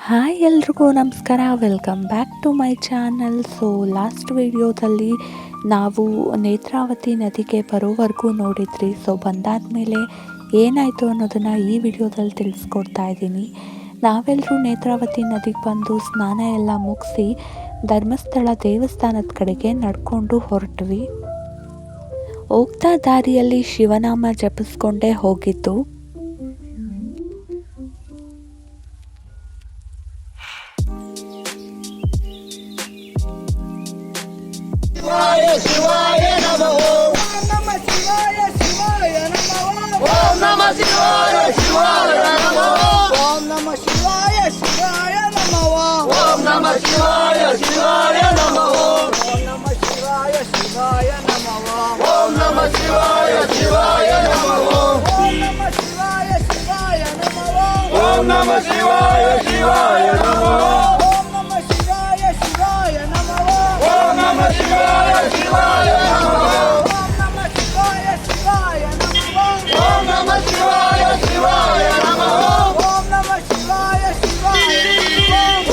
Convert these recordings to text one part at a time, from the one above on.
Hi ಎಲ್ರಿಗೂ ನಮಸ್ಕಾರ, welcome back to my channel. So last ವಿಡಿಯೋದಲ್ಲಿ ನಾವು ನೇತ್ರಾವತಿ ನದಿಗೆ ಬರೋವರೆಗೂ ನೋಡಿದ್ರಿ. ಸೊ ಬಂದಾದಮೇಲೆ ಏನಾಯಿತು ಅನ್ನೋದನ್ನು ಈ ವಿಡಿಯೋದಲ್ಲಿ ತಿಳಿಸ್ಕೊಡ್ತಾ ಇದ್ದೀನಿ. ನಾವೆಲ್ಲರೂ ನೇತ್ರಾವತಿ ನದಿಗೆ ಬಂದು ಸ್ನಾನ ಎಲ್ಲ ಮುಗಿಸಿ ಧರ್ಮಸ್ಥಳ ದೇವಸ್ಥಾನದ ಕಡೆಗೆ ನಡ್ಕೊಂಡು ಹೊರಟ್ವಿ. ಹೋಗ್ತಾ ದಾರಿಯಲ್ಲಿ ಶಿವನಾಮ ಜಪಿಸ್ಕೊಂಡೇ ಹೋಗಿದ್ದು. ಶಿವಾಯ ನಮಃ ಓಂ ನಮಃ ಶಿವಾಯ ಶಿವಾಯ ನಮಃ ಓಂ ನಮಃ ಶಿವಾಯ ಶಿವಾಯ ನಮಃ ಓಂ ನಮಃ ಶಿವಾಯ ಶಿವಾಯ ನಮಃ ಓಂ ನಮಃ ಶಿವಾಯ ಶಿವಾಯ ನಮಃ ಓಂ ನಮಃ ಶಿವಾಯ ಶಿವಾಯ ನಮಃ ಓಂ ನಮಃ ಶಿವಾಯ ಶಿವಾಯ ನಮಃ ಓಂ ನಮಃ ಶಿವಾಯ ಶಿವಾಯ ನಮಃ ಓಂ ನಮಃ ಶಿವಾಯ ಶಿವಾಯ ನಮಃ ಓಂ ನಮಃ ಶಿವಾಯ ಶಿವಾಯ ನಮಃ ಓಂ ನಮಃ ಶಿವಾಯ ಶಿವಾಯ ನಮಃ ಓಂ ನಮಃ ಶಿವಾಯ ಶಿವಾಯ ನಮಃ ಓಂ ನಮಃ ಶಿವಾಯ ಶಿವಾಯ ನಮಃ ಓಂ ನಮಃ ಶಿವಾಯ ಶಿವಾಯ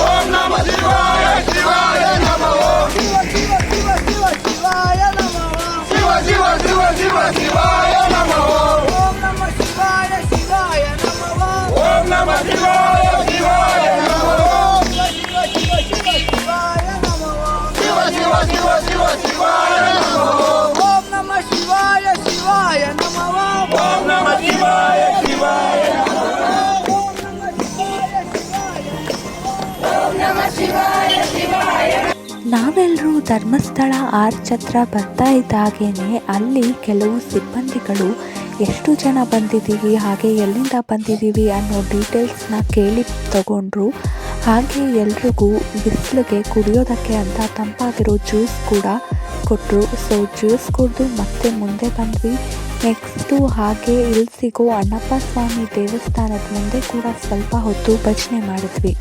ಓಂ ನಮಃ ಶಿವಾಯ ಶಿವಾಯ ನಮಃ ಶಿವ ಶಿವ ಶಿವ ಶಿವ ಶಿವಾಯ ನಮಃ ಶಿವ ಶಿವ ಶಿವ ಶಿವ ಶಿವಾಯ ನಮಃ ಓಂ ನಮಃ ಶಿವಾಯ ಶಿವಾಯ ನಮಃ ಓಂ ನಮಃ ಶಿವಾಯ ಶಿವಾಯ ನಮಃ ಶಿವ ಶಿವ ಶಿವ ಶಿವಾಯ ನಮಃ ಶಿವ ಶಿವ ಶಿವ ಶಿವ ಶಿವಾಯ ನಮಃ ಓಂ ನಮಃ ಶಿವಾಯ ಶಿವಾಯ ನಮಃ ಓಂ ನಮಃ ಶಿವಾಯ ಶಿವಾಯ ನಮಃ ಓಂ ನಮಃ ಶಿವಾಯ ಶಿವಾಯ ಓಂ ನಮಃ ಶಿವಾಯ ಶಿವಾಯ. ನಾವೆಲ್ಲರೂ ಧರ್ಮಸ್ಥಳ ಆರ್ಚ್ ಹತ್ರ ಬರ್ತಾ ಇದ್ದಾಗೇನೆ ಅಲ್ಲಿ ಕೆಲವು ಸಿಬ್ಬಂದಿಗಳು ಎಷ್ಟು ಜನ ಬಂದಿದ್ದೀವಿ, ಹಾಗೆ ಎಲ್ಲಿಂದ ಬಂದಿದ್ದೀವಿ ಅನ್ನೋ ಡೀಟೇಲ್ಸ್ನ ಕೇಳಿ ತಗೊಂಡ್ರು. ಹಾಗೆ ಎಲ್ರಿಗೂ ಬಿಸಿಲಿಗೆ ಕುಡಿಯೋದಕ್ಕೆ ಅಂತ ತಂಪಾಗಿರೋ ಜ್ಯೂಸ್ ಕೂಡ ಕೊಟ್ಟರು. ಸೊ ಜ್ಯೂಸ್ ಕುಡಿದು ಮತ್ತೆ ಮುಂದೆ ಬಂದ್ವಿ. ನೆಕ್ಸ್ಟು ಹಾಗೆ ಇಲ್ಲಿ ಸಿಗೋ ಅಣ್ಣಪ್ಪ ಸ್ವಾಮಿ ದೇವಸ್ಥಾನದ ಮುಂದೆ ಕೂಡ ಸ್ವಲ್ಪ ಹೊತ್ತು ಭಜನೆ ಮಾಡಿದ್ವಿ.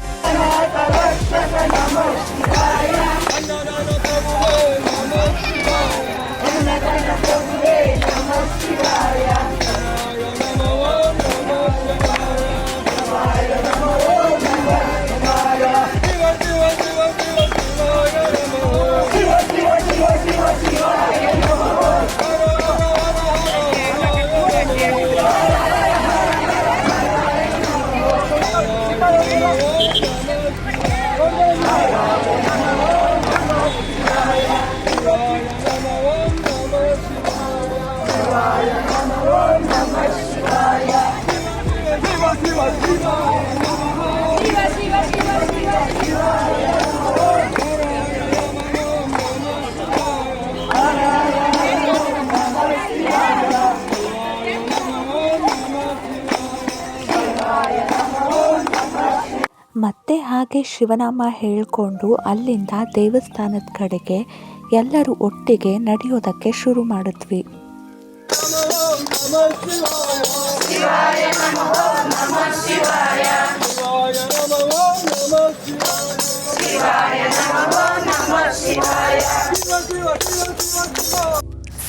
ಮತ್ತೆ ಹಾಗೆ ಶಿವನಾಮ ಹೇಳಿಕೊಂಡು ಅಲ್ಲಿಂದ ದೇವಸ್ಥಾನದ ಕಡೆಗೆ ಎಲ್ಲರೂ ಒಟ್ಟಿಗೆ ನಡೆಯೋದಕ್ಕೆ ಶುರು ಮಾಡಿದ್ವಿ.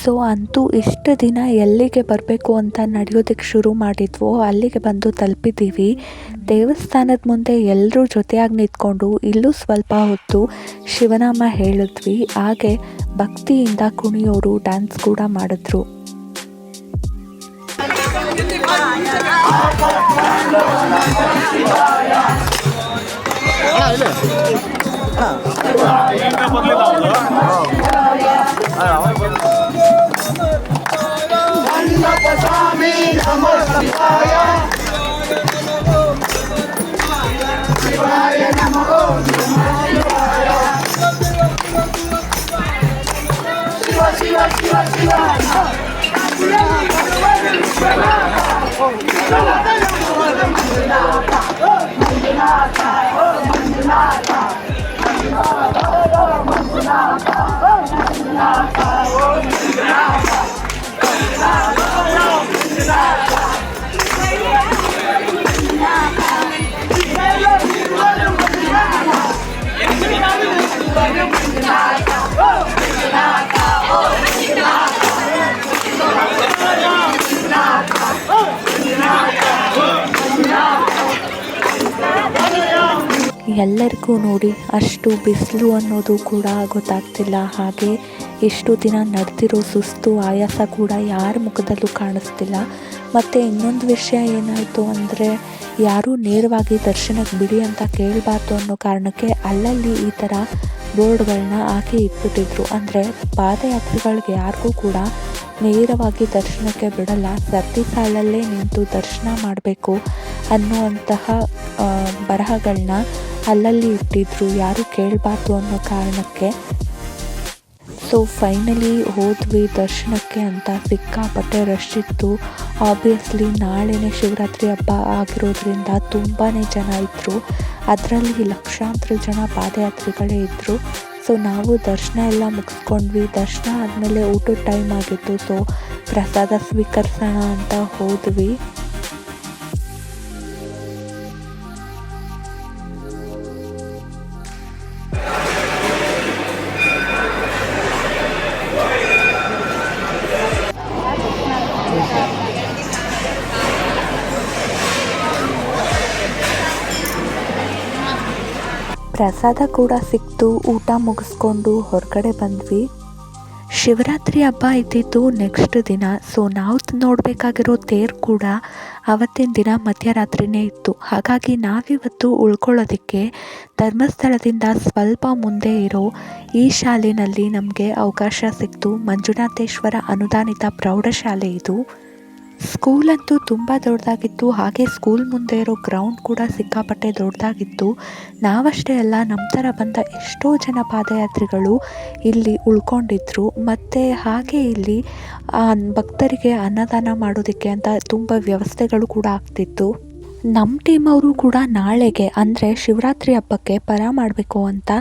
ಸೊ ಅಂತೂ ಇಷ್ಟು ದಿನ ಎಲ್ಲಿಗೆ ಬರಬೇಕು ಅಂತ ನಡೆಯೋದಕ್ಕೆ ಶುರು ಮಾಡಿದ್ವೋ ಅಲ್ಲಿಗೆ ಬಂದು ತಲುಪಿದ್ದೀವಿ. ದೇವಸ್ಥಾನದ ಮುಂದೆ ಎಲ್ಲರೂ ಜೊತೆಯಾಗಿ ನಿಂತ್ಕೊಂಡು ಇಲ್ಲೂ ಸ್ವಲ್ಪ ಹೊತ್ತು ಶಿವನಾಮ ಹೇಳಿದ್ವಿ. ಹಾಗೆ ಭಕ್ತಿಯಿಂದ ಕುಣಿಯೋರು ಡ್ಯಾನ್ಸ್ ಕೂಡ ಮಾಡಿದ್ರು. ಸ್ವಾಮಿ ನಮಃ ಶಿವಾಯ ಶಿವಾಯ ನಮಃ ಶಿವ ಶಿವ ಶಿವ ಶಿವ ಎಲ್ಲರಿಗೂ ನೋಡಿ ಅಷ್ಟು ಬಿಸಿಲು ಅನ್ನೋದು ಕೂಡ ಗೊತ್ತಾಗ್ತಿಲ್ಲ. ಹಾಗೆ ಎಷ್ಟು ದಿನ ನಡೆದಿರೋ ಸುಸ್ತು ಆಯಾಸ ಕೂಡ ಯಾರ ಮುಖದಲ್ಲೂ ಕಾಣಿಸ್ತಿಲ್ಲ. ಮತ್ತು ಇನ್ನೊಂದು ವಿಷಯ ಏನಾಯಿತು ಅಂದರೆ, ಯಾರೂ ನೇರವಾಗಿ ದರ್ಶನಕ್ಕೆ ಬಿಡಿ ಅಂತ ಕೇಳಬಾರ್ದು ಅನ್ನೋ ಕಾರಣಕ್ಕೆ ಅಲ್ಲಲ್ಲಿ ಈ ಥರ ಬೋರ್ಡ್ಗಳನ್ನ ಹಾಕಿ ಇಟ್ಬಿಟ್ಟಿದ್ರು. ಅಂದರೆ ಪಾದಯಾತ್ರಿಗಳಿಗೆ ಯಾರಿಗೂ ಕೂಡ ನೇರವಾಗಿ ದರ್ಶನಕ್ಕೆ ಬಿಡಲ್ಲ, ಸರತಿ ಸಾಲಲ್ಲೇ ನಿಂತು ದರ್ಶನ ಮಾಡಬೇಕು ಅನ್ನುವಂತಹ ಬರಹಗಳನ್ನ ಅಲ್ಲಲ್ಲಿ ಇಟ್ಟಿದ್ರು, ಯಾರೂ ಕೇಳಬಾರ್ದು ಅನ್ನೋ ಕಾರಣಕ್ಕೆ. ಸೊ ಫೈನಲಿ ಹೋದ್ವಿ ದರ್ಶನಕ್ಕೆ ಅಂತ. ಸಿಕ್ಕಾಪಟ್ಟೆ ರಶ್ ಇತ್ತು. ಆಬ್ವಿಯಸ್ಲಿ ನಾಳೆನೇ ಶಿವರಾತ್ರಿ ಹಬ್ಬ ಆಗಿರೋದ್ರಿಂದ ತುಂಬಾ ಜನ ಇದ್ದರು. ಅದರಲ್ಲಿ ಲಕ್ಷಾಂತರ ಜನ ಪಾದಯಾತ್ರಿಗಳೇ ಇದ್ದರು. ಸೊ ನಾವು ದರ್ಶನ ಎಲ್ಲ ಮುಗಿಸ್ಕೊಂಡ್ವಿ. ದರ್ಶನ ಆದಮೇಲೆ ಊಟದ ಟೈಮ್ ಆಗಿತ್ತು. ಸೊ ಪ್ರಸಾದ ಸ್ವೀಕರಿಸೋಣ ಅಂತ ಹೋದ್ವಿ. ಪ್ರಸಾದ ಕೂಡ ಸಿಕ್ತು. ಊಟ ಮುಗಿಸ್ಕೊಂಡು ಹೊರಗಡೆ ಬಂದ್ವಿ. ಶಿವರಾತ್ರಿ ಹಬ್ಬ ಇದ್ದಿದ್ದು ನೆಕ್ಸ್ಟ್ ದಿನ. ಸೊ ನಾವು ನೋಡಬೇಕಾಗಿರೋ ತೇರು ಕೂಡ ಆವತ್ತಿನ ದಿನ ಮಧ್ಯರಾತ್ರಿನೇ ಇತ್ತು. ಹಾಗಾಗಿ ನಾವಿವತ್ತು ಉಳ್ಕೊಳ್ಳೋದಕ್ಕೆ ಧರ್ಮಸ್ಥಳದಿಂದ ಸ್ವಲ್ಪ ಮುಂದೆ ಇರೋ ಈ ಶಾಲೆಯಲ್ಲಿ ನಮಗೆ ಅವಕಾಶ ಸಿಕ್ತು. ಮಂಜುನಾಥೇಶ್ವರ ಅನುದಾನಿತ ಪ್ರೌಢಶಾಲೆ ಇದು. ಸ್ಕೂಲಂತೂ ತುಂಬ ದೊಡ್ಡದಾಗಿತ್ತು. ಹಾಗೆ ಸ್ಕೂಲ್ ಮುಂದೆ ಇರೋ ಗ್ರೌಂಡ್ ಕೂಡ ಸಿಕ್ಕಾಪಟ್ಟೆ ದೊಡ್ಡದಾಗಿತ್ತು. ನಾವಷ್ಟೇ ಅಲ್ಲ, ನಮ್ಮ ಥರ ಬಂದ ಎಷ್ಟೋ ಜನ ಪಾದಯಾತ್ರಿಗಳು ಇಲ್ಲಿ ಉಳ್ಕೊಂಡಿದ್ರು. ಮತ್ತು ಹಾಗೆ ಇಲ್ಲಿ ಭಕ್ತರಿಗೆ ಅನ್ನದಾನ ಮಾಡೋದಕ್ಕೆ ಅಂತ ತುಂಬ ವ್ಯವಸ್ಥೆಗಳು ಕೂಡ ಆಗ್ತಿತ್ತು. ನಮ್ಮ ಟೀಮವರು ಕೂಡ ನಾಳೆಗೆ ಅಂದರೆ ಶಿವರಾತ್ರಿ ಹಬ್ಬಕ್ಕೆ ಪರ ಮಾಡಬೇಕು ಅಂತ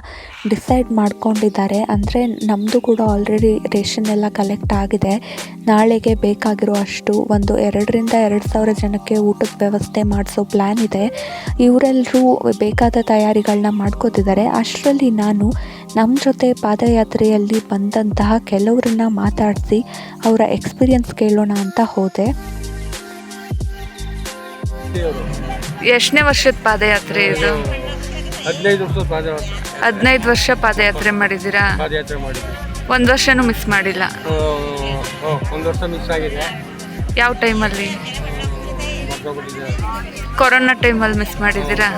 ಡಿಸೈಡ್ ಮಾಡ್ಕೊಂಡಿದ್ದಾರೆ. ಅಂದರೆ ನಮ್ಮದು ಕೂಡ ಆಲ್ರೆಡಿ ರೇಷನ್ ಎಲ್ಲ ಕಲೆಕ್ಟ್ ಆಗಿದೆ. ನಾಳೆಗೆ ಬೇಕಾಗಿರೋ ಅಷ್ಟು ಒಂದು 2,000 ಜನಕ್ಕೆ ಊಟದ ವ್ಯವಸ್ಥೆ ಮಾಡಿಸೋ ಪ್ಲ್ಯಾನ್ ಇದೆ. ಇವರೆಲ್ಲರೂ ಬೇಕಾದ ತಯಾರಿಗಳನ್ನ ಮಾಡ್ಕೋತಿದ್ದಾರೆ. ಅಷ್ಟರಲ್ಲಿ ನಾನು ನಮ್ಮ ಜೊತೆ ಪಾದಯಾತ್ರೆಯಲ್ಲಿ ಬಂದಂತಹ ಕೆಲವರನ್ನ ಮಾತಾಡಿಸಿ ಅವರ ಎಕ್ಸ್ಪೀರಿಯನ್ಸ್ ಕೇಳೋಣ ಅಂತ ಹೋದೆ. ಎಷ್ಟನೇ ವರ್ಷದ ಪಾದಯಾತ್ರೆ ಇದು? 15 ವರ್ಷ ಪಾದಯಾತ್ರೆ ಮಾಡಿದ್ದೀರಾ? ಒಂದು ವರ್ಷನೂ ಮಿಸ್ ಮಾಡಿಲ್ಲ? ಒಂದು ವರ್ಷ ಮಿಸ್ ಆಗಿದೆ. ಯಾವ ಟೈಮಲ್ಲಿ? ಕೊರೋನಾ ಟೈಮಲ್ಲಿ ಮಿಸ್ ಮಾಡಿದ್ದೀರಾ?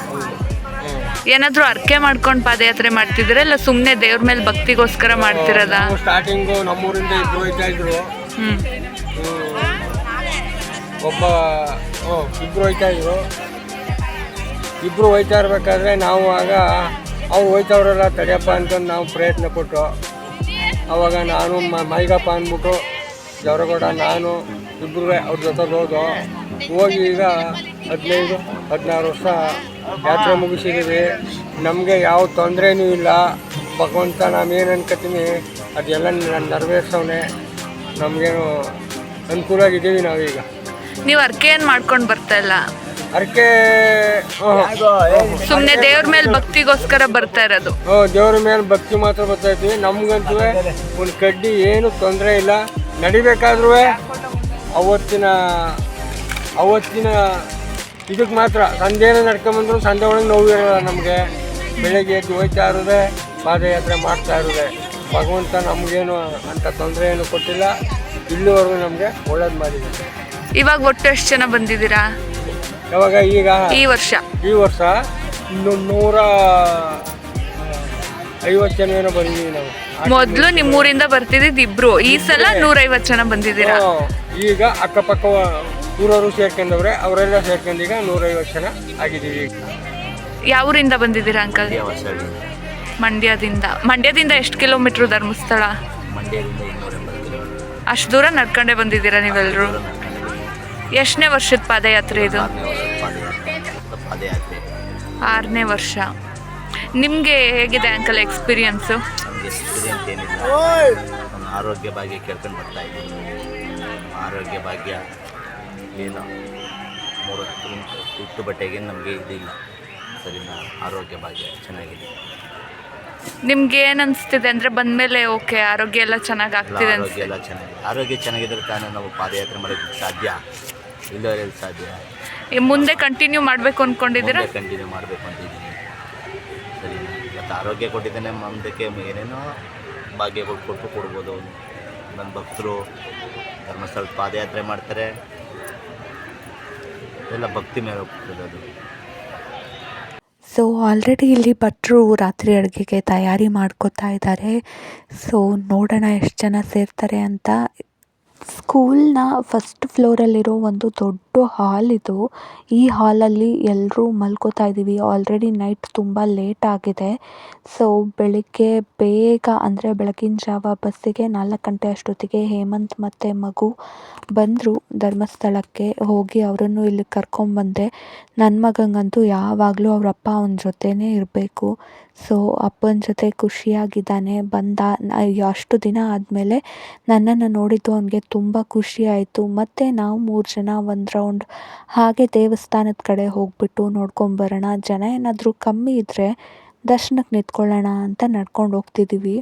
ಏನಾದರೂ ಅರ್ಕೆ ಮಾಡ್ಕೊಂಡು ಪಾದಯಾತ್ರೆ ಮಾಡ್ತಿದ್ದೀರಾ ಇಲ್ಲ ಸುಮ್ಮನೆ ದೇವ್ರ ಮೇಲೆ ಭಕ್ತಿಗೋಸ್ಕರ ಮಾಡ್ತಿರೋದಾ? ಸ್ಟಾರ್ಟಿಂಗು ನಮ್ಮೂರಿಂದ ಇಬ್ರು ಹೋಯ್ತಾ ಇದ್ರು. ಇಬ್ರು ಹೋಯ್ತಾ ಇರ್ಬೇಕಾದ್ರೆ ನಾವು ಆಗ ಅವ್ರು ಹೋಯ್ತವ್ರಲ್ಲ ತಡೆಯಪ್ಪ ಅಂತಂದು ನಾವು ಪ್ರಯತ್ನ ಕೊಟ್ಟು, ಆವಾಗ ನಾನು ಮೈಗಪ್ಪ ಅಂದ್ಬಿಟ್ಟು ಜವರಗೌಡ ನಾನು ಇಬ್ಬರು ಅವ್ರ ಜೊತೆ ಹೋಗಿ ಈಗ 15-16 ವರ್ಷ ಯಾತ್ರೆ ಮುಗಿಸಿದ್ದೀವಿ. ನಮಗೆ ಯಾವ ತೊಂದರೆನೂ ಇಲ್ಲ. ಭಗವಂತ ನಾವೇನು ಅನ್ಕೋತೀನಿ ಅದೆಲ್ಲ ನೆರವೇರ್ಸವನೆ. ನಮಗೇನು ಅನುಕೂಲ ಆಗಿದ್ದೀವಿ ನಾವೀಗ. ನೀವು ಅರ್ಕೆ ಏನು ಮಾಡ್ಕೊಂಡು ಬರ್ತಾ ಇಲ್ಲ? ಅರ್ಕೆ ಸುಮ್ಮನೆ ದೇವ್ರ ಮೇಲೆ ಭಕ್ತಿಗೋಸ್ಕರ ಬರ್ತಾ ಇರೋದು? ದೇವ್ರ ಮೇಲೆ ಭಕ್ತಿ ಮಾತ್ರ ಬರ್ತಾ ಇರ್ತೀವಿ. ನಮ್ಗಂತೂ ಒಂದು ಕಡ್ಡಿ ಏನು ತೊಂದರೆ ಇಲ್ಲ. ನಡಿಬೇಕಾದ್ರೂ ಅವತ್ತಿನ ಇದಕ್ಕೆ ಮಾತ್ರ ಸಂಜೆನೇ ನಡ್ಕೊಂಬಂದ್ರು ಸಂಜೆ ಒಳಗೆ ನೋವು ಇರೋಲ್ಲ ನಮಗೆ. ಬೆಳಗ್ಗೆ ಎದ್ದು ಹೋಯ್ತಾ ಇರೋದೆ, ಪಾದಯಾತ್ರೆ ಮಾಡ್ತಾ ಇರೋದೆ. ಭಗವಂತ ನಮಗೇನು ಅಂಥ ತೊಂದರೆ ಏನು ಕೊಟ್ಟಿಲ್ಲ. ಇಲ್ಲಿವರೆಗೂ ನಮಗೆ ಒಳ್ಳೇದು ಮಾಡಿದ್ದಾರೆ. ಇವಾಗ ಒಟ್ಟು ಎಷ್ಟು ಜನ ಬಂದಿದ್ದೀರಾ? ಯಾವಾಗ? ಈಗ ಈ ವರ್ಷ 150 ಜನ ಏನೋ ಬಂದಿದ್ದೀವಿ ನಾವು. ಮೊದಲು ನಿಮ್ಮೂರಿಂದ ಬರ್ತಿದ್ದು ಇಬ್ರು, ಈ ಸಲ 150 ಜನ ಬಂದಿದ್ದೀರಾ. ಈಗ ಅಕ್ಕಪಕ್ಕ ಊರವರು ಸೇರ್ಕೊಂಡವ್ರೆ, ಅವರೆಲ್ಲ ಸೇರ್ಕೊಂಡು ಈಗ 150 ಜನ ಆಗಿದ್ದೀವಿ. ಯಾವ ಊರಿಂದ ಬಂದಿದ್ದೀರಾ ಅಂಕಲ್? ಮಂಡ್ಯದಿಂದ ಎಷ್ಟು ಕಿಲೋಮೀಟ್ರು ಧರ್ಮಸ್ಥಳ? ಅಷ್ಟು ದೂರ ನಡ್ಕೊಂಡೇ ಬಂದಿದ್ದೀರಾ ನೀವೆಲ್ಲರೂ? ಎಷ್ಟನೇ ವರ್ಷದ ಪಾದಯಾತ್ರೆ ಇದು? 6ನೇ ವರ್ಷ. ನಿಮಗೆ ಹೇಗಿದೆ ಅಂಕಲ್ ಎಕ್ಸ್ಪೀರಿಯನ್ಸು? ಆರೋಗ್ಯ ಭಾಗ್ಯ ಕೇಳ್ಕೊಂಡು ಬರ್ತಾ ಇದ್ದೀನಿ. ಆರೋಗ್ಯ ಭಾಗ್ಯ ಏನು 3 ಹುಟ್ಟು ಬಟ್ಟೆಗೆ ನಮಗೆ ಇದಿಲ್ಲ. ಸರಿನಾ? ಆರೋಗ್ಯ ಭಾಗ್ಯ ಚೆನ್ನಾಗಿದೆ. ನಿಮ್ಗೆ ಏನು ಅನಿಸ್ತಿದೆ ಅಂದರೆ ಬಂದಮೇಲೆ ಓಕೆ ಆರೋಗ್ಯ ಎಲ್ಲ ಚೆನ್ನಾಗಿ ಆಗ್ತಿದೆ? ಆರೋಗ್ಯ ಎಲ್ಲ ಚೆನ್ನಾಗಿದೆ. ಆರೋಗ್ಯ ಚೆನ್ನಾಗಿದ್ರೆ ತಾನೇ ನಾವು ಪಾದಯಾತ್ರೆ ಮಾಡೋಕ್ಕೆ ಸಾಧ್ಯ. ಇಲ್ಲವರೆಲ್ಲ ಸಾಧ್ಯ. ಮುಂದೆ ಕಂಟಿನ್ಯೂ ಮಾಡಬೇಕು ಅಂದ್ಕೊಂಡಿದ್ದೀರಾ? ಕಂಟಿನ್ಯೂ ಮಾಡಬೇಕು ಅಂತಿದ್ದೀನಿ. ಮತ್ತು ಆರೋಗ್ಯ ಕೊಟ್ಟಿದ್ದಾನೆ, ಮುಂದಕ್ಕೆ ಏನೇನೋ ಭಾಗ್ಯಗಳು ಕೊಡ್ಬೋದು. ನನ್ನ ಭಕ್ತರು ಧರ್ಮಸ್ಥಳ ಪಾದಯಾತ್ರೆ ಮಾಡ್ತಾರೆ, ಎಲ್ಲ ಭಕ್ತಿ ಮೇಲೆ ಹೋಗ್ತಿರೋದು. ಸೊ ಆಲ್ರೆಡಿ ಇಲ್ಲಿ ಭಟ್ರು ರಾತ್ರಿ ಅಡುಗೆಗೆ ತಯಾರಿ ಮಾಡ್ಕೋತಾ ಇದ್ದಾರೆ. ಸೊ ನೋಡೋಣ ಎಷ್ಟು ಜನ ಸೇರ್ತಾರೆ ಅಂತ. ಸ್ಕೂಲ್ನ ಫಸ್ಟ್ ಫ್ಲೋರಲ್ಲಿರೋ ಒಂದು ದೊಡ್ಡ ಹಾಲ್ ಇದು. ಈ ಹಾಲಲ್ಲಿ ಎಲ್ಲರೂ ಮಲ್ಕೋತಾ ಇದ್ದೀವಿ. ಆಲ್ರೆಡಿ ನೈಟ್ ತುಂಬ ಲೇಟ್ ಆಗಿದೆ. ಸೊ ಬೆಳಿಗ್ಗೆ ಬೇಗ ಅಂದರೆ ಬೆಳಗಿನ ಜಾವ ಬಸ್ಸಿಗೆ 4 ಗಂಟೆ ಅಷ್ಟೊತ್ತಿಗೆ ಹೇಮಂತ್ ಮತ್ತು ಮಗು ಬಂದರು ಧರ್ಮಸ್ಥಳಕ್ಕೆ. ಹೋಗಿ ಅವರನ್ನು ಇಲ್ಲಿ ಕರ್ಕೊಂಬಂದೆ. ನನ್ನ ಮಗಂಗಂತೂ ಯಾವಾಗಲೂ ಅವ್ರ ಅಪ್ಪ ಅವನ ಜೊತೆನೇ ಇರಬೇಕು. ಸೊ ಅಪ್ಪನ ಜೊತೆ ಖುಷಿಯಾಗಿದ್ದಾನೆ. ಬಂದ ಅಷ್ಟು ದಿನ ಆದಮೇಲೆ ನನ್ನನ್ನು ನೋಡಿದ್ದು ಅವನಿಗೆ ತುಂಬ ಖುಷಿ ಆಯಿತು. ಮತ್ತು ನಾವು 3 ಜನ ಒಂದು ರೌಂಡ್ ಹಾಗೆ ದೇವಸ್ಥಾನದ ಕಡೆ ಹೋಗ್ಬಿಟ್ಟು ನೋಡ್ಕೊಂಬರೋಣ, ಜನ ಏನಾದರೂ ಕಮ್ಮಿ ಇದ್ದರೆ ದರ್ಶನಕ್ಕೆ ನಿಂತ್ಕೊಳ್ಳೋಣ ಅಂತ ನಡ್ಕೊಂಡು ಹೋಗ್ತಿದ್ದೀವಿ.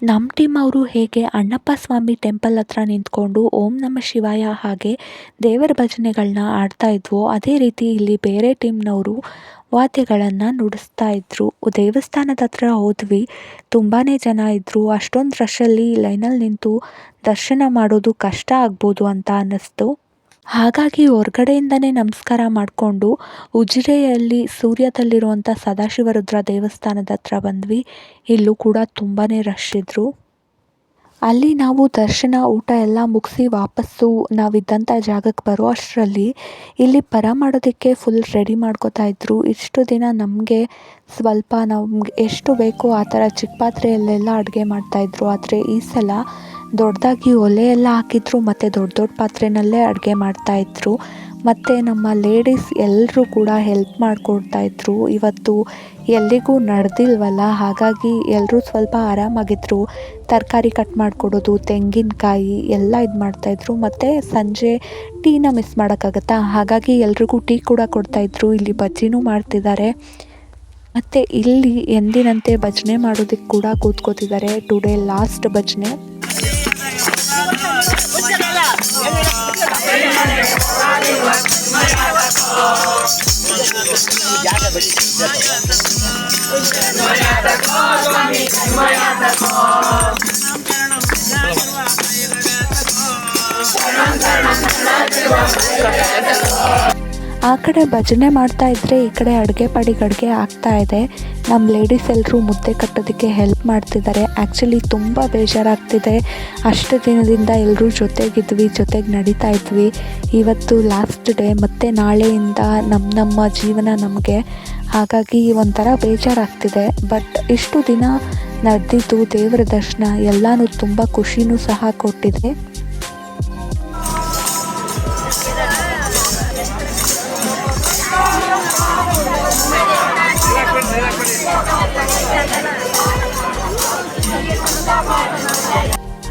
ನಮ್ಮ ಟೀಮ್ ಅವರು ಹೇಗೆ ಅಣ್ಣಪ್ಪ ಸ್ವಾಮಿ ಟೆಂಪಲ್ ಹತ್ರ ನಿಂತ್ಕೊಂಡು ಓಂ ನಮಃ ಶಿವಾಯ ಹಾಗೆ ದೇವರ ಭಜನೆಗಳನ್ನ ಆಡ್ತಾ ಇದ್ವೋ ಅದೇ ರೀತಿ ಇಲ್ಲಿ ಬೇರೆ ಟೀಮ್ನವರು ವಾದ್ಯಗಳನ್ನು ನುಡಿಸ್ತಾ ಇದ್ದರು. ದೇವಸ್ಥಾನದ ಹತ್ರ ಹೋದ್ವಿ, ತುಂಬಾ ಜನ ಇದ್ದರು. ಅಷ್ಟೊಂದು ರಶಲ್ಲಿ ಲೈನಲ್ಲಿ ನಿಂತು ದರ್ಶನ ಮಾಡೋದು ಕಷ್ಟ ಆಗ್ಬೋದು ಅಂತ ಅನ್ನಿಸ್ತು. ಹಾಗಾಗಿ ಹೊರಗಡೆಯಿಂದನೇ ನಮಸ್ಕಾರ ಮಾಡಿಕೊಂಡು ಉಜಿರೆಯಲ್ಲಿ ಸೂರ್ಯದಲ್ಲಿರುವಂಥ ಸದಾಶಿವರುದ್ರ ದೇವಸ್ಥಾನದ ಹತ್ರ ಬಂದ್ವಿ. ಇಲ್ಲೂ ಕೂಡ ತುಂಬಾ ರಶ್ ಇದ್ದರು. ಅಲ್ಲಿ ನಾವು ದರ್ಶನ ಊಟ ಎಲ್ಲ ಮುಗಿಸಿ ವಾಪಸ್ಸು ನಾವಿದ್ದಂಥ ಜಾಗಕ್ಕೆ ಬರೋ ಅಷ್ಟರಲ್ಲಿ ಇಲ್ಲಿ ಪರ ಮಾಡೋದಕ್ಕೆ ಫುಲ್ ರೆಡಿ ಮಾಡ್ಕೋತಾ ಇದ್ದರು. ಇಷ್ಟು ದಿನ ನಮಗೆ ಸ್ವಲ್ಪ ನಮ್ಗೆ ಎಷ್ಟು ಬೇಕೋ ಆ ಥರ ಚಿಕ್ಕ ಪಾತ್ರೆಯಲ್ಲೆಲ್ಲ ಅಡುಗೆ ಮಾಡ್ತಾಯಿದ್ರು. ಆದರೆ ಈ ಸಲ ದೊಡ್ಡದಾಗಿ ಒಲೆ ಎಲ್ಲ ಹಾಕಿದ್ರು ಮತ್ತು ದೊಡ್ಡ ದೊಡ್ಡ ಪಾತ್ರೆಯಲ್ಲೇ ಅಡುಗೆ ಮಾಡ್ತಾಯಿದ್ರು. ಮತ್ತು ನಮ್ಮ ಲೇಡೀಸ್ ಎಲ್ಲರೂ ಕೂಡ ಹೆಲ್ಪ್ ಮಾಡಿಕೊಡ್ತಾಯಿದ್ರು. ಇವತ್ತು ಎಲ್ಲಿಗೂ ನಡೆದಿಲ್ವಲ್ಲ, ಹಾಗಾಗಿ ಎಲ್ಲರೂ ಸ್ವಲ್ಪ ಆರಾಮಾಗಿದ್ದರು. ತರಕಾರಿ ಕಟ್ ಮಾಡಿಕೊಡೋದು, ತೆಂಗಿನಕಾಯಿ ಎಲ್ಲ ಇದು ಮಾಡ್ತಾಯಿದ್ರು. ಮತ್ತು ಸಂಜೆ ಟೀನ ಮಿಸ್ ಮಾಡೋಕ್ಕಾಗತ್ತಾ, ಹಾಗಾಗಿ ಎಲ್ರಿಗೂ ಟೀ ಕೂಡ ಕೊಡ್ತಾಯಿದ್ರು. ಇಲ್ಲಿ ಬಜ್ಜಿನೂ ಮಾಡ್ತಿದ್ದಾರೆ. ಮತ್ತು ಇಲ್ಲಿ ಎಂದಿನಂತೆ ಭಜನೆ ಮಾಡೋದಕ್ಕೆ ಕೂಡ ಕೂತ್ಕೋತಿದ್ದಾರೆ. ಟುಡೇ ಲಾಸ್ಟ್ ಭಜನೆ. ಆ ಕಡೆ ಭಜನೆ ಮಾಡ್ತಾ ಇದ್ದರೆ ಈ ಕಡೆ ಅಡುಗೆ ಪಾಡಿಗೆ ಅಡುಗೆ ಆಗ್ತಾ ಇದೆ. ನಮ್ಮ ಲೇಡೀಸ್ ಎಲ್ಲರೂ ಮುದ್ದೆ ಕಟ್ಟೋದಕ್ಕೆ ಹೆಲ್ಪ್ ಮಾಡ್ತಿದ್ದಾರೆ. ಆ್ಯಕ್ಚುಲಿ ತುಂಬ ಬೇಜಾರಾಗ್ತಿದೆ. ಅಷ್ಟು ದಿನದಿಂದ ಎಲ್ಲರೂ ಜೊತೆಗೆ ನಡೀತಾ ಇದ್ವಿ. ಇವತ್ತು ಲಾಸ್ಟ್ ಡೇ, ಮತ್ತು ನಾಳೆಯಿಂದ ನಮ್ಮ ಜೀವನ ನಮಗೆ, ಹಾಗಾಗಿ ಒಂಥರ ಬೇಜಾರಾಗ್ತಿದೆ. ಬಟ್ ಇಷ್ಟು ದಿನ ನಡೆದಿದ್ದು ದೇವರ ದರ್ಶನ ಎಲ್ಲನೂ ತುಂಬ ಖುಷಿನೂ ಸಹ ಕೊಟ್ಟಿದೆ.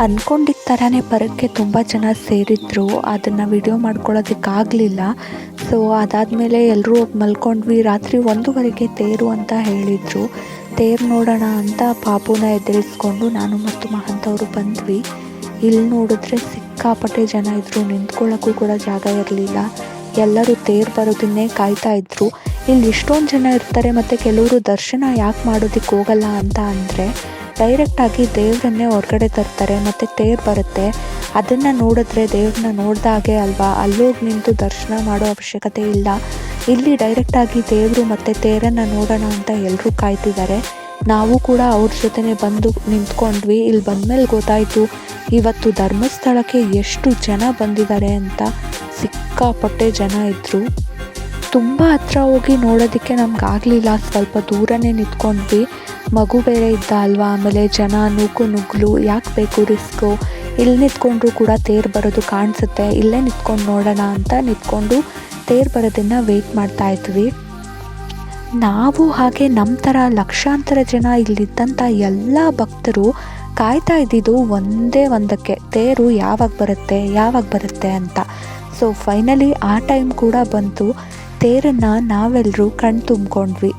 ಅಂದ್ಕೊಂಡಿದ್ದ ಥರನೇ ಪರಕ್ಕೆ ತುಂಬ ಜನ ಸೇರಿದ್ರು. ಅದನ್ನು ವಿಡಿಯೋ ಮಾಡ್ಕೊಳ್ಳೋದಕ್ಕಾಗಲಿಲ್ಲ. ಸೊ ಅದಾದಮೇಲೆ ಎಲ್ಲರೂ ಮಲ್ಕೊಂಡ್ವಿ. ರಾತ್ರಿ 1:30ಗೆ ತೇರು ಅಂತ ಹೇಳಿದರು. ತೇರು ನೋಡೋಣ ಅಂತ ಪಾಪುನ ಎದುರಿಸ್ಕೊಂಡು ನಾನು ಮತ್ತು ಮಹಂತ್ ಅವರು ಬಂದ್ವಿ. ಇಲ್ಲಿ ನೋಡಿದ್ರೆ ಸಿಕ್ಕಾಪಟ್ಟೆ ಜನ ಇದ್ದರು. ನಿಂತ್ಕೊಳ್ಳೋಕ್ಕೂ ಕೂಡ ಜಾಗ ಇರಲಿಲ್ಲ. ಎಲ್ಲರೂ ತೇರು ಬರೋದನ್ನೇ ಕಾಯ್ತಾ ಇದ್ದರು. ಇಲ್ಲಿ ಇಷ್ಟೊಂದು ಜನ ಇರ್ತಾರೆ. ಮತ್ತು ಕೆಲವರು ದರ್ಶನ ಯಾಕೆ ಮಾಡೋದಕ್ಕೆ ಹೋಗಲ್ಲ ಅಂತ ಅಂದರೆ ಡೈರೆಕ್ಟಾಗಿ ದೇವರನ್ನೇ ಹೊರಗಡೆ ತರ್ತಾರೆ ಮತ್ತು ತೇರು ಬರುತ್ತೆ. ಅದನ್ನು ನೋಡಿದ್ರೆ ದೇವ್ರನ್ನ ನೋಡ್ದಾಗೆ ಅಲ್ವಾ, ಅಲ್ಲೋಗಿ ನಿಂತು ದರ್ಶನ ಮಾಡೋ ಅವಶ್ಯಕತೆ ಇಲ್ಲ. ಇಲ್ಲಿ ಡೈರೆಕ್ಟಾಗಿ ದೇವರು ಮತ್ತು ತೇರನ್ನು ನೋಡೋಣ ಅಂತ ಎಲ್ಲರೂ ಕಾಯ್ತಿದ್ದಾರೆ. ನಾವು ಕೂಡ ಅವ್ರ ಜೊತೆನೇ ಬಂದು ನಿಂತ್ಕೊಂಡ್ವಿ. ಇಲ್ಲಿ ಬಂದಮೇಲೆ ಗೊತ್ತಾಯಿತು ಇವತ್ತು ಧರ್ಮಸ್ಥಳಕ್ಕೆ ಎಷ್ಟು ಜನ ಬಂದಿದ್ದಾರೆ ಅಂತ. ಸಿಕ್ಕಾಪಟ್ಟೆ ಜನ ಇದ್ದರು. ತುಂಬ ಹತ್ರ ಹೋಗಿ ನೋಡೋದಕ್ಕೆ ನಮಗಾಗಲಿಲ್ಲ. ಸ್ವಲ್ಪ ದೂರನೇ ನಿಂತ್ಕೊಂಡ್ವಿ. ಮಗು ಬೇರೆ ಇದ್ದ ಅಲ್ವಾ, ಆಮೇಲೆ ಜನ ನುಗ್ಗಲು ಯಾಕೆ ಬೇಕು ರಿಸ್ಕು. ಇಲ್ಲಿ ನಿಂತ್ಕೊಂಡ್ರು ಕೂಡ ತೇರು ಬರೋದು ಕಾಣಿಸುತ್ತೆ, ಇಲ್ಲೇ ನಿಂತ್ಕೊಂಡು ನೋಡೋಣ ಅಂತ ನಿಂತ್ಕೊಂಡು ತೇರು ಬರೋದನ್ನು ವೆಯ್ಟ್ ಮಾಡ್ತಾ ಇದ್ವಿ. ನಾವು ಹಾಗೆ ನಮ್ಮ ಥರ ಲಕ್ಷಾಂತರ ಜನ ಇಲ್ಲಿದ್ದಂಥ ಎಲ್ಲ ಭಕ್ತರು ಕಾಯ್ತಾ ಇದ್ದಿದ್ದು ಒಂದೇ ಒಂದಕ್ಕೆ, ತೇರು ಯಾವಾಗ ಬರುತ್ತೆ ಅಂತ. ಸೊ ಫೈನಲಿ ಆ ಟೈಮ್ ಕೂಡ ಬಂತು. ತೇರನ್ನು ನಾವೆಲ್ಲರೂ ಕಣ್ ತುಂಬಿಕೊಂಡ್ವಿ.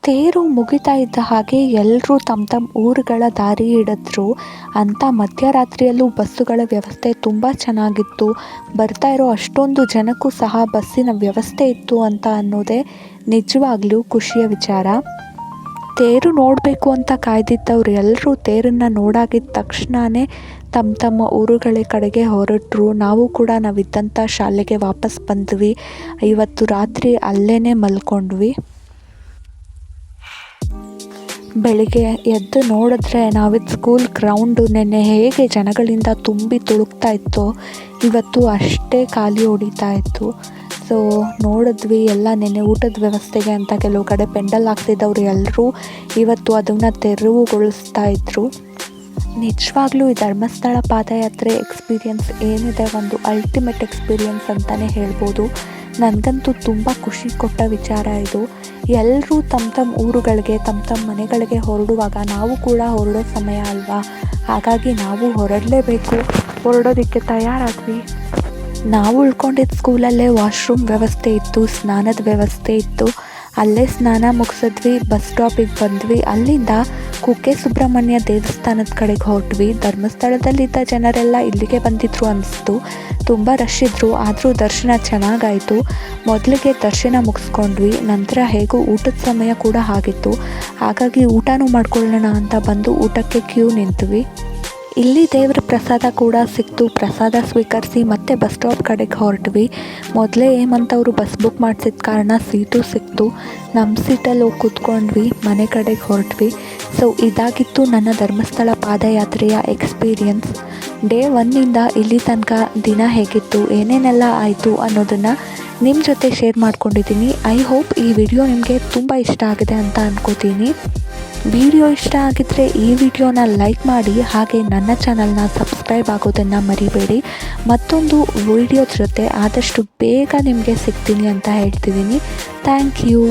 ತೇರು ಮುಗಿತಾ ಇದ್ದ ಹಾಗೆ ಎಲ್ಲರೂ ತಮ್ಮ ಊರುಗಳ ದಾರಿ ಹಿಡಿದ್ರು. ಅಂಥ ಮಧ್ಯರಾತ್ರಿಯಲ್ಲೂ ಬಸ್ಸುಗಳ ವ್ಯವಸ್ಥೆ ತುಂಬ ಚೆನ್ನಾಗಿತ್ತು. ಬರ್ತಾ ಇರೋ ಅಷ್ಟೊಂದು ಜನಕ್ಕೂ ಸಹ ಬಸ್ಸಿನ ವ್ಯವಸ್ಥೆ ಇತ್ತು ಅಂತ ಅನ್ನೋದೇ ನಿಜವಾಗ್ಲೂ ಖುಷಿಯ ವಿಚಾರ. ತೇರು ನೋಡಬೇಕು ಅಂತ ಕಾಯ್ದಿದ್ದವ್ರು ಎಲ್ಲರೂ ತೇರನ್ನು ನೋಡಾಗಿದ್ದ ತಕ್ಷಣವೇ ತಮ್ಮ ಊರುಗಳ ಕಡೆಗೆ ಹೊರಟರು. ನಾವು ಕೂಡ ನಾವಿದ್ದಂಥ ಶಾಲೆಗೆ ವಾಪಸ್ ಬಂದ್ವಿ. ಇವತ್ತು ರಾತ್ರಿ ಅಲ್ಲೇ ಮಲ್ಕೊಂಡ್ವಿ. ಬೆಳಿಗ್ಗೆ ಎದ್ದು ನೋಡಿದ್ರೆ ನಾವಿದ್ದ ಸ್ಕೂಲ್ ಗ್ರೌಂಡು ನೆನ್ನೆ ಹೇಗೆ ಜನಗಳಿಂದ ತುಂಬಿ ತುಳುಕ್ತಾ ಇತ್ತೋ ಇವತ್ತು ಅಷ್ಟೇ ಖಾಲಿ ಹೊಡಿತಾ ಇತ್ತು. ಸೊ ನೋಡಿದ್ವಿ ಎಲ್ಲ ನೆನ್ನೆ ಊಟದ ವ್ಯವಸ್ಥೆಗೆ ಅಂತ ಕೆಲವು ಕಡೆ ಪೆಂಡಲ್ ಹಾಕ್ತಿದ್ದವ್ರು ಎಲ್ಲರೂ ಇವತ್ತು ಅದನ್ನು ತೆರವುಗೊಳಿಸ್ತಾ ಇದ್ರು. ನಿಜವಾಗ್ಲೂ ಈ ಧರ್ಮಸ್ಥಳ ಪಾದಯಾತ್ರೆ ಎಕ್ಸ್ಪೀರಿಯನ್ಸ್ ಏನಿದೆ ಒಂದು ಅಲ್ಟಿಮೇಟ್ ಎಕ್ಸ್ಪೀರಿಯನ್ಸ್ ಅಂತಲೇ ಹೇಳ್ಬೋದು. ನನಗಂತೂ ತುಂಬ ಖುಷಿ ಕೊಟ್ಟ ವಿಚಾರ ಇದು. ಎಲ್ಲರೂ ತಮ್ಮ ಊರುಗಳಿಗೆ ತಮ್ಮ ಮನೆಗಳಿಗೆ ಹೊರಡುವಾಗ ನಾವು ಕೂಡ ಹೊರಡೋ ಸಮಯ ಅಲ್ವಾ, ಹಾಗಾಗಿ ನಾವು ಹೊರಡೋದಕ್ಕೆ ತಯಾರಾದ್ವಿ. ನಾವು ಉಳ್ಕೊಂಡಿದ್ದ ಸ್ಕೂಲಲ್ಲೇ ವಾಶ್ರೂಮ್ ವ್ಯವಸ್ಥೆ ಇತ್ತು, ಸ್ನಾನದ ವ್ಯವಸ್ಥೆ ಇತ್ತು. ಅಲ್ಲೇ ಸ್ನಾನ ಮುಗಿಸಿದ್ವಿ, ಬಸ್ ಸ್ಟಾಪಿಗೆ ಬಂದ್ವಿ. ಅಲ್ಲಿಂದ ಕುಕ್ಕೆ ಸುಬ್ರಹ್ಮಣ್ಯ ದೇವಸ್ಥಾನದ ಕಡೆಗೆ ಹೊರಟ್ವಿ. ಧರ್ಮಸ್ಥಳದಲ್ಲಿದ್ದ ಜನರೆಲ್ಲ ಇಲ್ಲಿಗೆ ಬಂದಿದ್ರು ಅನಿಸ್ತು. ತುಂಬ ರಶ್ ಇದ್ದರು, ಆದರೂ ದರ್ಶನ ಚೆನ್ನಾಗಾಯಿತು. ಮೊದಲಿಗೆ ದರ್ಶನ ಮುಗಿಸ್ಕೊಂಡ್ವಿ. ನಂತರ ಹೇಗೂ ಊಟದ ಸಮಯ ಕೂಡ ಆಗಿತ್ತು, ಹಾಗಾಗಿ ಊಟನೂ ಮಾಡ್ಕೊಳ್ಳೋಣ ಅಂತ ಬಂದು ಊಟಕ್ಕೆ ಕ್ಯೂ ನಿಂತ್ವಿ. ಇಲ್ಲಿ ದೇವರ ಪ್ರಸಾದ ಕೂಡ ಸಿಕ್ತು. ಪ್ರಸಾದ ಸ್ವೀಕರಿಸಿ ಮತ್ತೆ ಬಸ್ ಸ್ಟಾಪ್ ಕಡೆಗೆ ಹೊರಟ್ವಿ. ಮೊದಲೇ ಹೇಮಂತವರು ಬಸ್ ಬುಕ್ ಮಾಡಿಸಿದ ಕಾರಣ ಸೀಟು ಸಿಕ್ತು. ನಮ್ಮ ಸೀಟಲ್ಲಿ ಹೋಗಿ ಕೂತ್ಕೊಂಡ್ವಿ, ಮನೆ ಕಡೆಗೆ ಹೊರಟ್ವಿ. ಸೊ ಇದಾಗಿತ್ತು ನನ್ನ ಧರ್ಮಸ್ಥಳ ಪಾದಯಾತ್ರೆಯ ಎಕ್ಸ್ಪೀರಿಯನ್ಸ್. ಡೇ 1ನಿಂದ ಇಲ್ಲಿ ತನಕ ದಿನ ಹೇಗಿತ್ತು, ಏನೇನೆಲ್ಲ ಆಯಿತು ಅನ್ನೋದನ್ನು ನಿಮ್ಮ ಜೊತೆ ಶೇರ್ ಮಾಡ್ಕೊಂಡಿದ್ದೀನಿ. ಐ ಹೋಪ್ ಈ ವಿಡಿಯೋ ನಿಮಗೆ ತುಂಬ ಇಷ್ಟ ಆಗಿದೆ ಅಂತ ಅಂದ್ಕೋತೀನಿ. ವಿಡಿಯೋ ಇಷ್ಟ ಆಗಿದ್ದರೆ ಈ ವಿಡಿಯೋನ ಲೈಕ್ ಮಾಡಿ, ಹಾಗೆ ನನ್ನ ಚಾನಲ್ನ ಸಬ್ಸ್ಕ್ರೈಬ್ ಆಗೋದನ್ನು ಮರಿಬೇಡಿ. ಮತ್ತೊಂದು ವಿಡಿಯೋ ಜೊತೆ ಆದಷ್ಟು ಬೇಗ ನಿಮಗೆ ಸಿಗ್ತೀನಿ ಅಂತ ಹೇಳ್ತಿದ್ದೀನಿ. Thank you.